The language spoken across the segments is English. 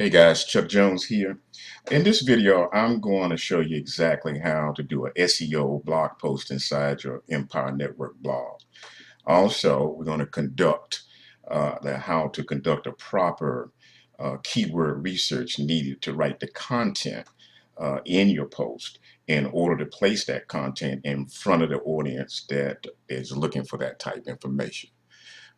Hey guys, Chuck Jones here. In this video, I'm going to show you exactly how to do an SEO blog post inside your Empire Network blog. Also, we're going to conduct how to conduct a proper keyword research needed to write the content in your post in order to place that content in front of the audience that is looking for that type of information.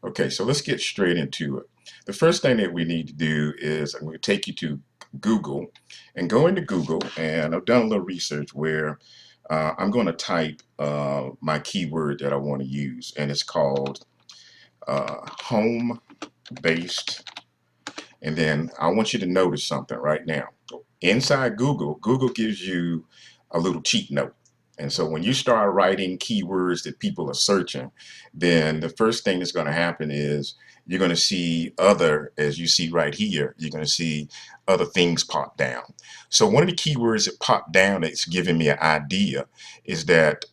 Okay, so let's get straight into it. The first thing that we need to do is I'm going to take you to Google and go into Google, and I've done a little research where I'm going to type my keyword that I want to use, and it's called home-based. And then I want you to notice something right now. Inside Google, Google gives you a little cheat note. And so when you start writing keywords that people are searching, then the first thing that's going to happen is you're going to see other, as you see right here, you're going to see other things pop down. So one of the keywords that pop down that's giving me an idea is that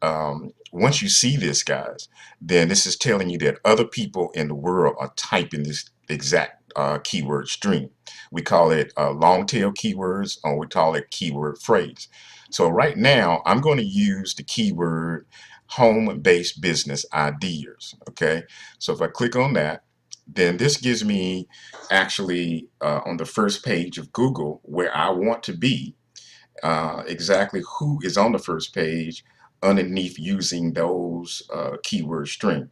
once you see this, guys, then this is telling you that other people in the world are typing this exact keyword stream. We call it long tail keywords, or we call it keyword phrase. So right now, I'm going to use the keyword home-based business ideas. Okay, so if I click on that, then this gives me actually on the first page of Google where I want to be, exactly who is on the first page underneath using those keyword string.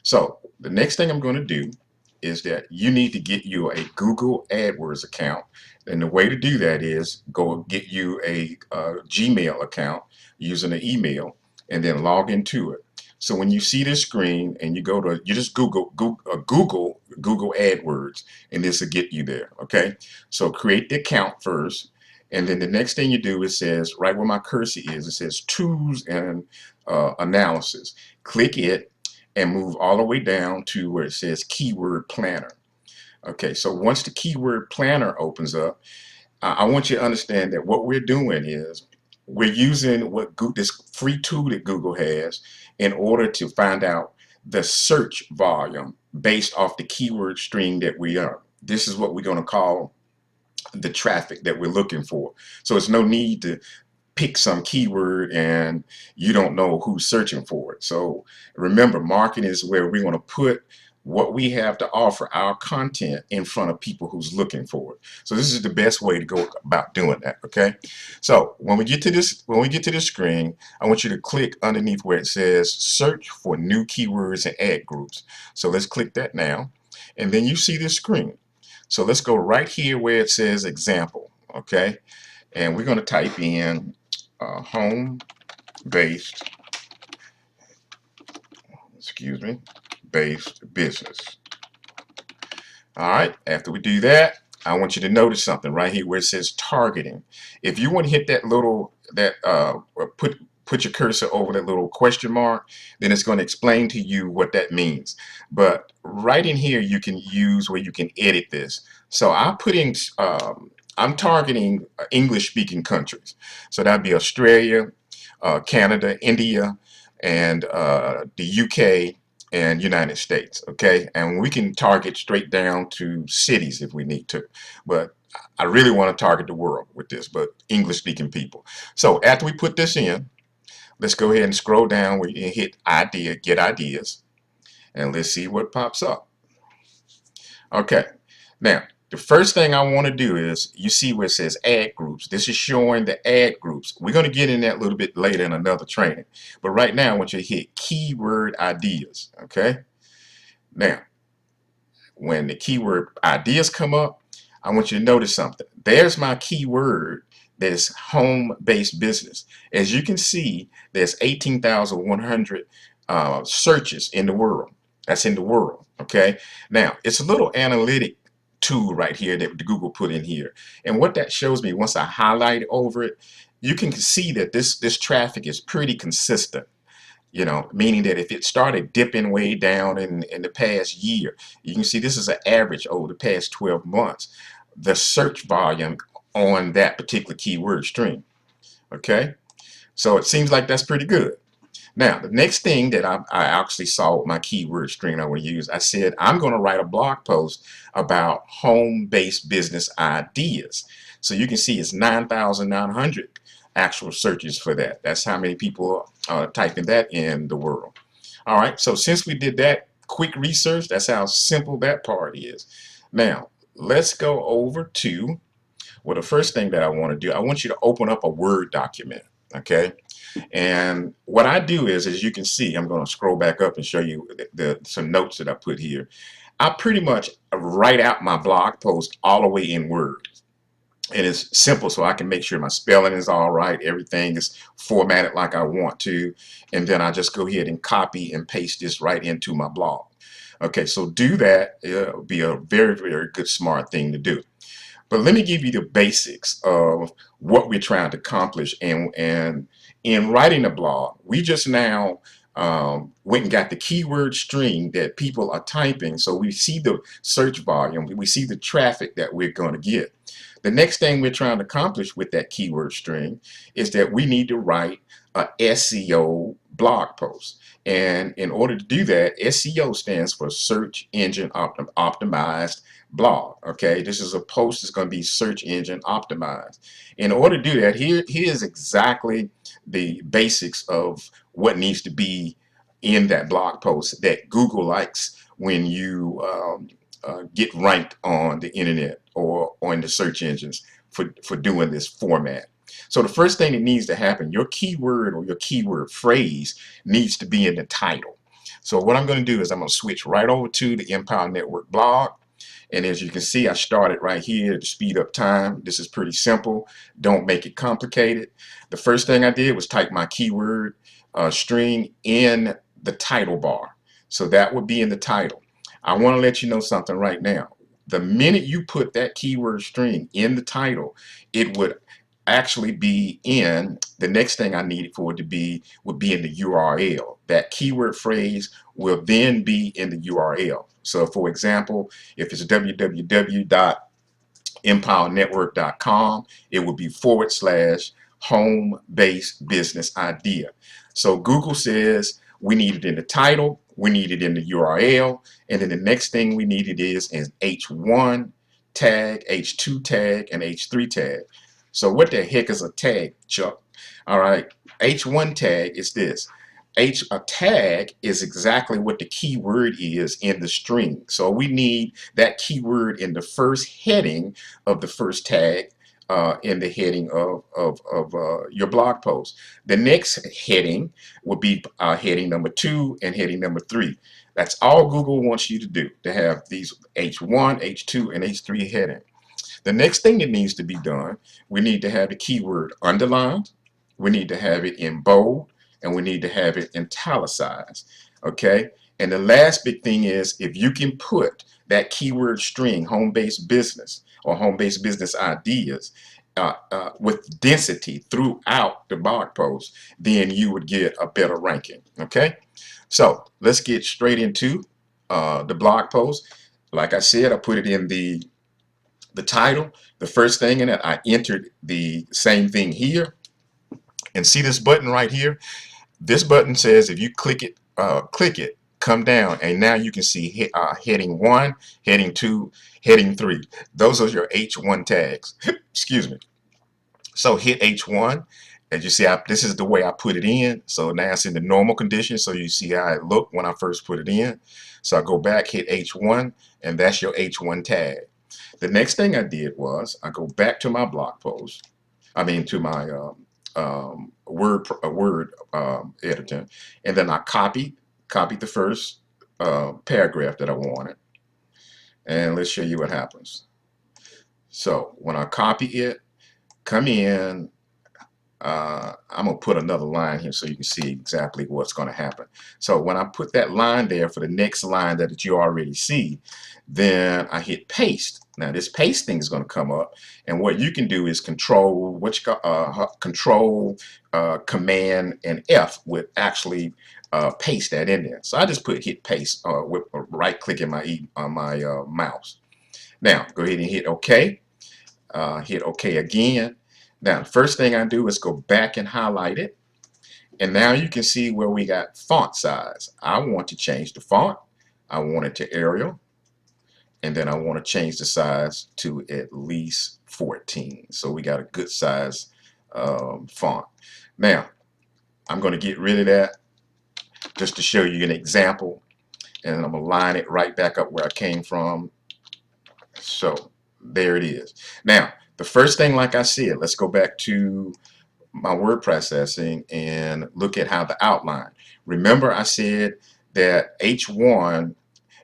So the next thing I'm going to do is that you need to get you a Google AdWords account. And the way to do that is go get you a Gmail account using an email and then log into it. So when you see this screen and you go to, you just Google AdWords, and this will get you there. Okay. So create the account first. And then the next thing you do, it says right where my cursor is, it says tools and analysis. Click it and move all the way down to where it says keyword planner. Okay, so once the keyword planner opens up, I want you to understand that what we're doing is we're using this free tool that Google has in order to find out the search volume based off the keyword string that we are. This is what we're going to call the traffic that we're looking for. So it's no need to pick some keyword and you don't know who's searching for it. So remember, marketing is where we want to put what we have to offer, our content, in front of people who's looking for it. So this is the best way to go about doing that. Okay, so when we get to this screen, I want you to click underneath where it says search for new keywords and ad groups. So let's click that now, and then you see this screen. So let's go right here where it says example. Okay, and we're going to type in home-based, based business. All right, after we do that, I want you to notice something right here where it says targeting. If you want to hit that little, put your cursor over that little question mark, then it's going to explain to you what that means. But right in here, you can use where you can edit this. So I put in, I'm targeting English-speaking countries. So that'd be Australia, Canada, India, and the UK and United States. Okay, and we can target straight down to cities if we need to, but I really want to target the world with this, but English-speaking people. So after we put this in, let's go ahead and scroll down where you hit idea, get ideas, and let's see what pops up. Okay, now the first thing I want to do is, you see where it says ad groups. This is showing the ad groups. We're going to get in that a little bit later in another training. But right now I want you to hit keyword ideas. Okay. Now, when the keyword ideas come up, I want you to notice something. There's my keyword. There's home-based business. As you can see, there's 18,100 searches in the world. That's in the world. Okay. Now, it's a little analytic tool right here that Google put in here. And what that shows me, once I highlight over it, you can see that this traffic is pretty consistent. You know, meaning that if it started dipping way down in the past year, you can see this is an average over the past 12 months, the search volume on that particular keyword stream. Okay, so it seems like that's pretty good. Now, the next thing that I actually saw with my keyword string I would use, I said, I'm going to write a blog post about home-based business ideas. So you can see it's 9,900 actual searches for that. That's how many people are typing that in the world. All right, so since we did that quick research, that's how simple that part is. Now, let's go over to, well, the first thing that I want to do, I want you to open up a Word document, okay? And what I do is, as you can see, I'm going to scroll back up and show you some notes that I put here. I pretty much write out my blog post all the way in Word. And it's simple, so I can make sure my spelling is all right, everything is formatted like I want to, and then I just go ahead and copy and paste this right into my blog. Okay, so do that. It'll be a very, very good, smart thing to do. But let me give you the basics of what we're trying to accomplish. And in writing a blog, we just now went and got the keyword string that people are typing. So we see the search volume, we see the traffic that we're going to get. The next thing we're trying to accomplish with that keyword string is that we need to write a SEO blog post. And in order to do that, SEO stands for Search Engine Optimized blog. Okay, this is a post that's going to be search engine optimized. In order to do that, here's exactly the basics of what needs to be in that blog post that Google likes when you get ranked on the internet or in the search engines for doing this format. So the first thing that needs to happen, your keyword or your keyword phrase needs to be in the title. So what I'm going to do is I'm going to switch right over to the Empower Network blog. And as you can see, I started right here to speed up time. This is pretty simple. Don't make it complicated. The first thing I did was type my keyword string in the title bar. So that would be in the title. I want to let you know something right now. The minute you put that keyword string in the title, it would actually be in, the next thing I needed for it to be would be in the URL. That keyword phrase will then be in the URL. So for example, if it's www.empowernetwork.com, it would be / home-based business idea. So Google says we need it in the title, we need it in the URL, and then the next thing we needed is an H1 tag, H2 tag, and H3 tag. So what the heck is a tag, Chuck? All right, H1 tag is this. A tag is exactly what the keyword is in the string. So we need that keyword in the first heading of the first tag in the heading of your blog post. The next heading will be heading number 2 and heading number 3. That's all Google wants you to do, to have these H1, H2, and H3 heading. The next thing that needs to be done, we need to have the keyword underlined, we need to have it in bold, and we need to have it italicized. Okay? And the last big thing is, if you can put that keyword string, home-based business or home-based business ideas, with density throughout the blog post, then you would get a better ranking. Okay? So let's get straight into the blog post. Like I said, I put it in the title. The first thing in it, I entered the same thing here. And see this button right here? This button says if you click it, come down, and now you can see heading 1, heading 2, heading 3. Those are your H1 tags. Excuse me. So hit H1. As you see, this is the way I put it in. So now it's in the normal condition. So you see how it looked when I first put it in. So I go back, hit H1, and that's your H1 tag. The next thing I did was I go back to my blog post. I mean to my Word editor, and then I copied the first paragraph that I wanted, and let's show you what happens. So when I copy it, come in, I'm gonna put another line here so you can see exactly what's going to happen. So when I put that line there for the next line that you already see, then I hit paste. Now this paste thing is going to come up, and what you can do is control command and F would actually paste that in there. So I just hit paste with a right click in my mouse. Now go ahead and hit OK. Hit OK again. Now, the first thing I do is go back and highlight it. And now you can see where we got font size. I want to change the font. I want it to Arial. And then I want to change the size to at least 14. So we got a good size font. Now, I'm going to get rid of that just to show you an example. And I'm going to line it right back up where I came from. So there it is. Now, the first thing, like I said, let's go back to my word processing and look at how the outline. Remember I said that H1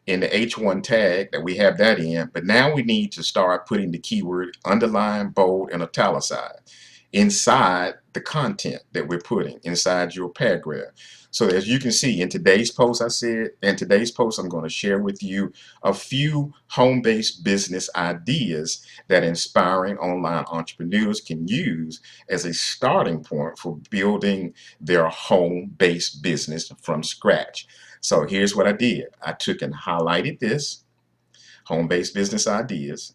in the H1 tag that we have that in, but now we need to start putting the keyword underline, bold, and italicized inside the content that we're putting inside your paragraph. So as you can see in today's post, I'm going to share with you a few home-based business ideas that inspiring online entrepreneurs can use as a starting point for building their home-based business from scratch. So here's what I did. I took and highlighted this, home-based business ideas.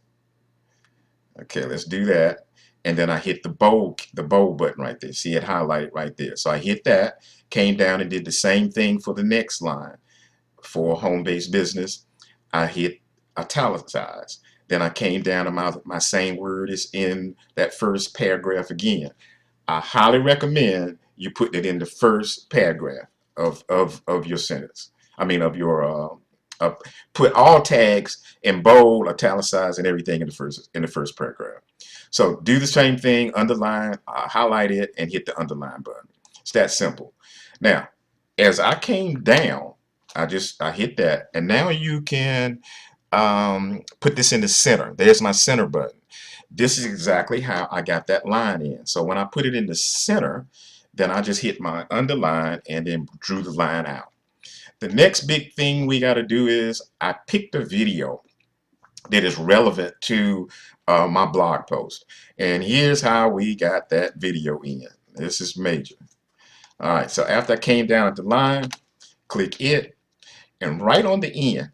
Okay, let's do that. And then I hit the bold button right there. See it highlighted right there. So I hit that, came down and did the same thing for the next line. For home-based business, I hit italicize. Then I came down and my same word is in that first paragraph again. I highly recommend you put it in the first paragraph of your sentence. I mean of your put all tags in bold, italicized, and everything in the first paragraph. So do the same thing, underline, highlight it, and hit the underline button. It's that simple. Now, as I came down, I hit that, and now you can put this in the center. There's my center button. This is exactly how I got that line in. So when I put it in the center, then I just hit my underline and then drew the line out. The next big thing we got to do is I picked a video that is relevant to my blog post. And here's how we got that video in. This is major. All right, so after I came down at the line, click it, and right on the end,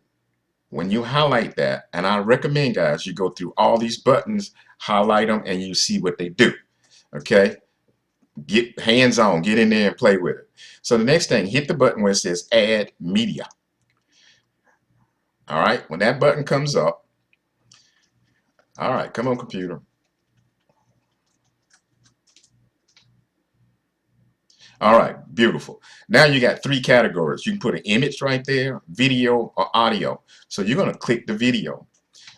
when you highlight that, and I recommend, guys, you go through all these buttons, highlight them, and you see what they do. Okay? Get hands-on, get in there and play with it. So the next thing, hit the button where it says Add Media. All right, when that button comes up, all right, come on, computer. All right, beautiful. Now you got three categories. You can put an image right there, video, or audio. So you're going to click the video.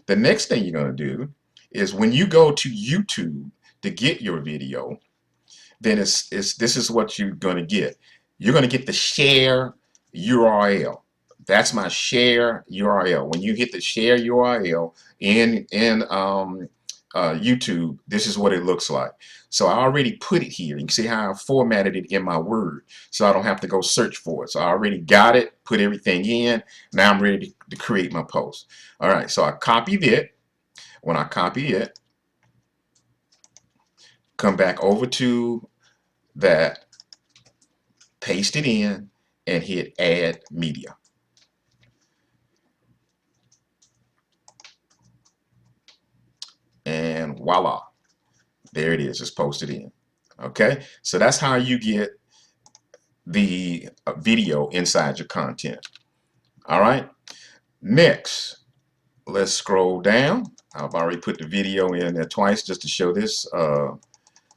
The next thing you're going to do is when you go to YouTube to get your video, then this is what you're going to get. You're going to get the share URL. That's my share URL. When you hit the share URL in YouTube, this is what it looks like. So I already put it here. You can see how I formatted it in my Word, so I don't have to go search for it. So I already got it, put everything in. Now I'm ready to create my post. All right, so I copied it. When I copy it, come back over to that, paste it in, and hit Add Media. And voila, there it is. It's posted in. Okay, so that's how you get the video inside your content. All right, next, let's scroll down. I've already put the video in there twice just to show this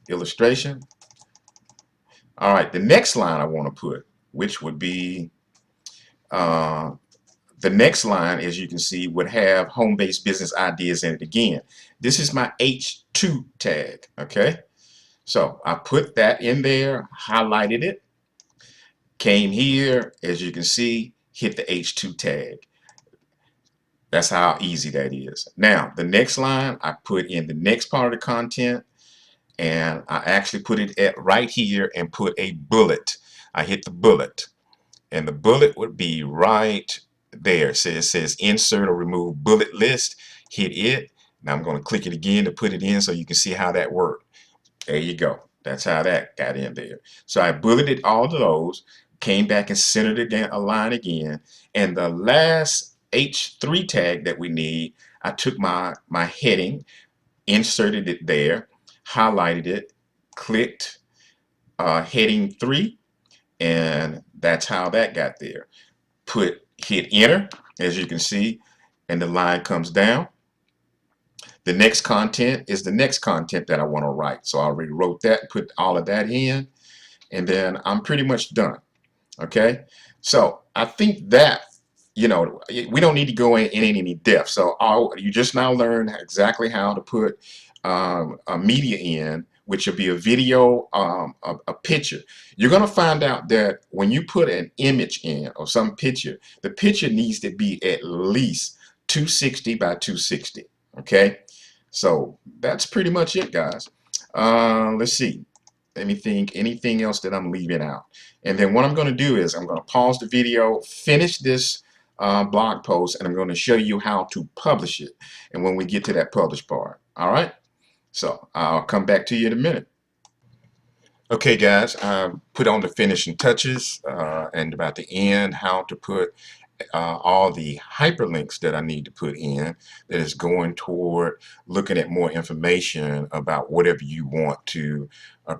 illustration. All right, the next line I want to put, which would be the next line, as you can see, would have home-based business ideas in it again. This is my H2 tag, okay? So I put that in there, highlighted it, came here, as you can see, hit the H2 tag. That's how easy that is. Now, the next line, I put in the next part of the content, and I actually put it at right here and put a bullet. I hit the bullet, and the bullet would be right there. So it says insert or remove bullet list. Hit it. Now I'm going to click it again to put it in so you can see how that worked. There you go. That's how that got in there. So I bulleted all of those, came back and centered again, a line again, and the last H3 tag that we need, I took my heading, inserted it there, highlighted it, clicked heading 3, And that's how that got there. Hit enter, as you can see, and the line comes down. The next content is the next content that I want to write. So I already wrote that, put all of that in, and then I'm pretty much done. Okay, so I think that, we don't need to go in any depth. So you just now learned exactly how to put a media in, which will be a video, a picture. You're going to find out that when you put an image in or some picture, the picture needs to be at least 260 by 260. Okay, so that's pretty much it, guys. Let's see. Let me think anything else that I'm leaving out. And then what I'm going to do is I'm going to pause the video, finish this blog post, and I'm going to show you how to publish it. And when we get to that publish part, all right? So I'll come back to you in a minute. Okay, guys, I put on the finishing touches and about to end how to put all the hyperlinks that I need to put in that is going toward looking at more information about whatever you want to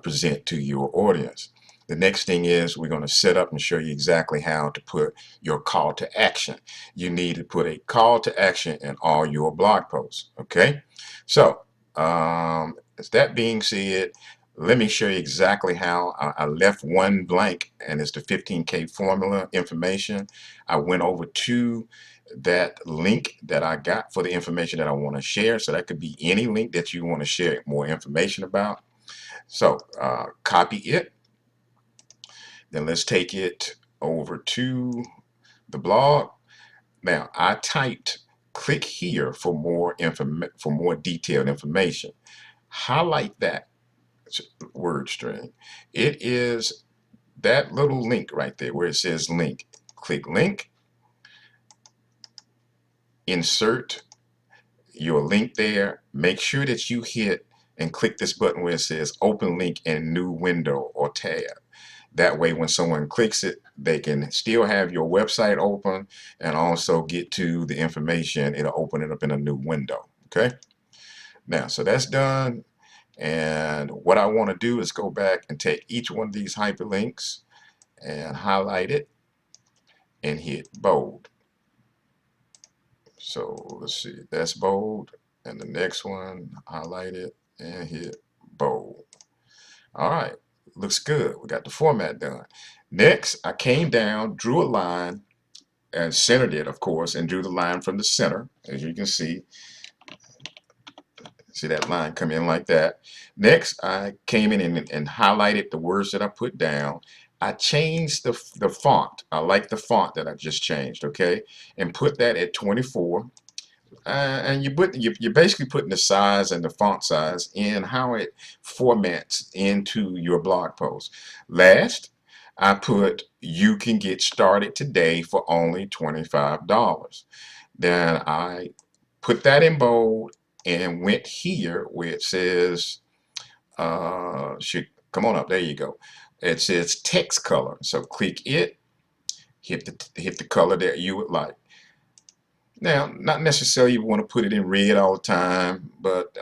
present to your audience. The next thing is we're going to set up and show you exactly how to put your call to action. You need to put a call to action in all your blog posts. Okay, so as that being said, let me show you exactly how I left one blank, and it's the 15K formula information. I went over to that link that I got for the information that I want to share. So that could be any link that you want to share more information about. So copy it. Then let's take it over to the blog. Now I typed click here for more detailed information. Highlight that word string. It is that little link right there where it says link. Click link, insert your link there. Make sure that you hit and click this button where it says open link in new window or tab. That way when someone clicks it, they can still have your website open and also get to the information. It'll open it up in a new window. Okay, now so that's done. And what I want to do is go back and take each one of these hyperlinks and highlight it and hit bold. So let's see, that's bold. And the next one, highlight it and hit bold. All right, looks good. We got the format done. Next, I came down, drew a line, and centered it, of course, and drew the line from the center, as you can see. See that line come in like that. Next, I came in and highlighted the words that I put down. I changed the font. I like the font that I just changed, okay? And put that at 24. And you're basically putting the size and the font size in how it formats into your blog post. Last, I put you can get started today for only $25. Then I put that in bold and went here where it says come on up, there you go. It says text color. So click it, hit the color that you would like. Now, not necessarily you want to put it in red all the time, but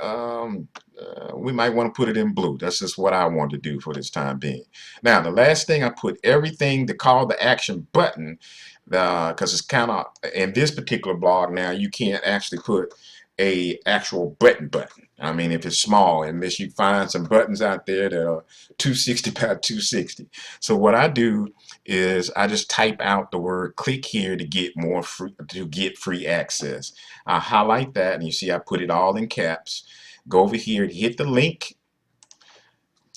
we might want to put it in blue. That's just what I want to do for this time being. Now, the last thing I put everything, the call to action button, because it's kind of, in this particular blog now, you can't actually put a actual button. I mean, if it's small, unless you find some buttons out there that are 260 by 260. So what I do is I just type out the word click here to get free access. I highlight that and you see I put it all in caps. Go over here and hit the link.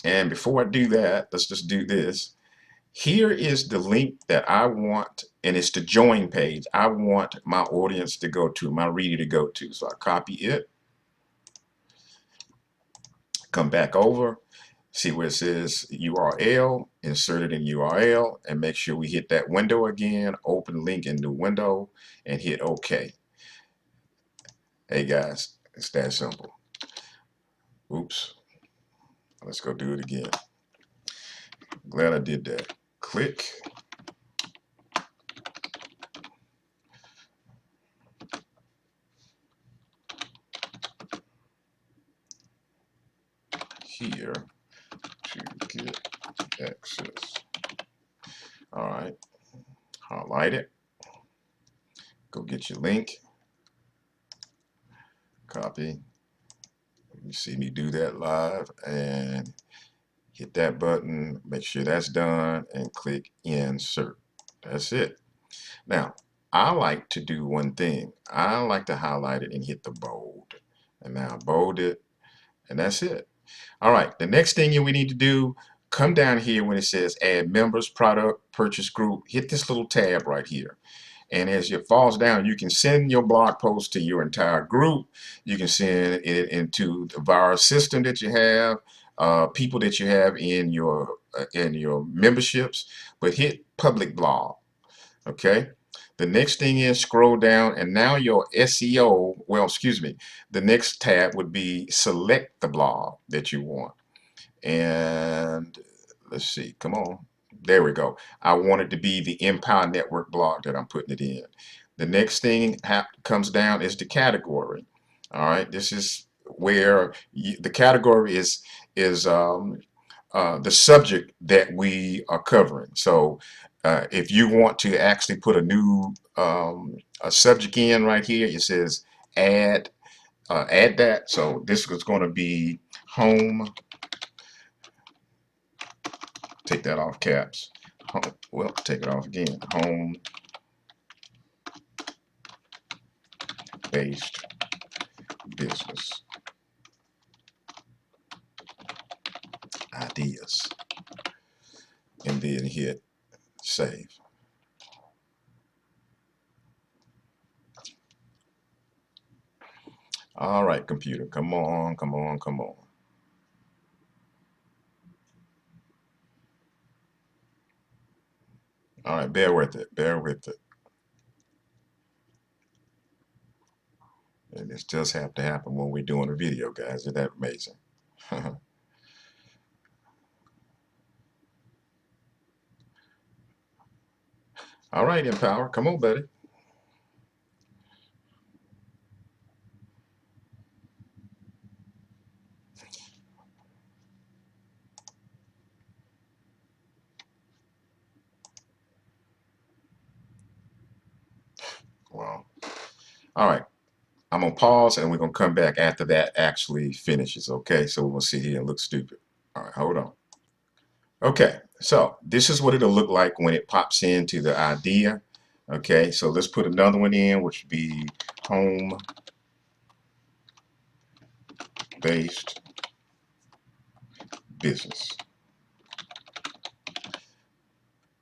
And before I do that, let's just do this. Here is the link that I want, and it's the join page I want my audience to go to, my reader to go to. So I copy it, come back over, see where it says URL, insert it in URL, and make sure we hit that window again, open link in new window, and hit OK. Hey guys, it's that simple. Oops. Let's go do it again. Glad I did that. Click. Here to get access. All right, highlight it, go get your link, copy. You see me do that live, and hit that button, make sure that's done, and click insert. That's it. Now, I like to do one thing. I like to highlight it and hit the bold. And now bold it, and that's it. All right, the next thing we need to do, come down here when it says add members, product, purchase group, hit this little tab right here. And as it falls down, you can send your blog post to your entire group. You can send it into the virus system that you have, people that you have in your memberships. But hit public blog. Okay. The next thing is scroll down, and now your SEO. Well, excuse me. The next tab would be select the blog that you want. And let's see. Come on. There we go. I want it to be the Empower Network blog that I'm putting it in. The next thing comes down is the category. All right, this is where the category is the subject that we are covering. So if you want to actually put a new a subject in right here, it says add add that. So this is going to be home. Take that off caps. Well, take it off again. Home-based business ideas, and then hit save. All right, computer, come on, come on, come on. All right, bear with it, bear with it. And this does have to happen when we're doing a video, guys. Isn't that amazing? All right, Empower, come on, buddy. Well, all right. I'm gonna pause and we're gonna come back after that actually finishes. Okay, so we're gonna sit here and look stupid. All right, hold on. Okay, so this is what it'll look like when it pops into the idea. Okay, so let's put another one in, which would be home-based business,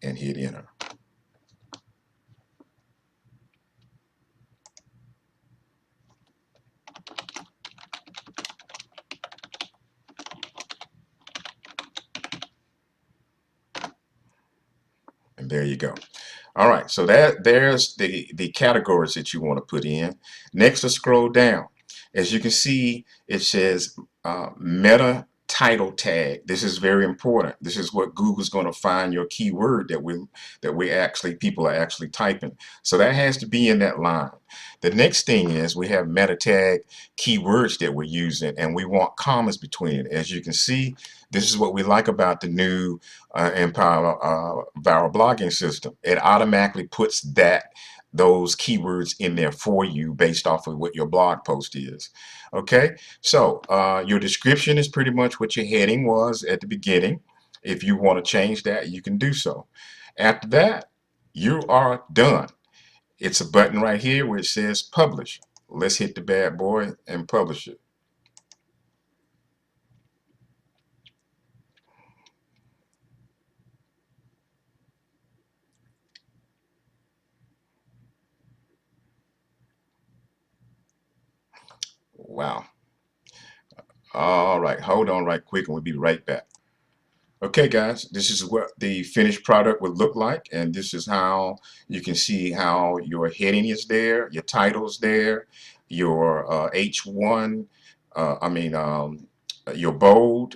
and hit enter. And there you go. All right, so there's the categories that you want to put in. Next, let's scroll down. As you can see, it says meta title tag. This is very important. This is what Google's going to find your keyword that we actually people are actually typing. So that has to be in that line. The next thing is we have meta tag keywords that we're using, and we want commas between it. As you can see, this is what we like about the new Empower viral blogging system. It automatically puts those keywords in there for you based off of what your blog post is. Okay, so your description is pretty much what your heading was at the beginning. If you want to change that, you can do so. After that, you are done. It's a button right here where it says publish. Let's hit the bad boy and publish it. Wow. All right, hold on right quick and we'll be right back. Okay, guys, this is what the finished product would look like, and this is how you can see how your heading is there, your title's there, your H1, I mean, your bold,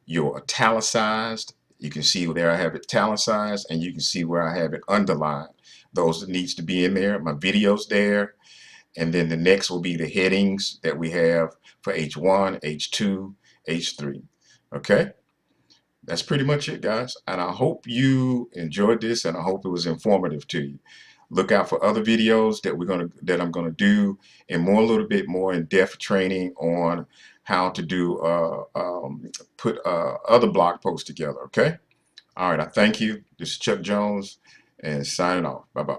your italicized. You can see there I have it italicized, and you can see where I have it underlined. Those that needs to be in there. My video's there, and then the next will be the headings that we have for H1, H2, H3. Okay. That's pretty much it, guys. And I hope you enjoyed this, and I hope it was informative to you. Look out for other videos that I'm gonna do, and a little bit more in-depth training on how to do put other blog posts together. Okay. All right. I thank you. This is Chuck Jones, and signing off. Bye bye.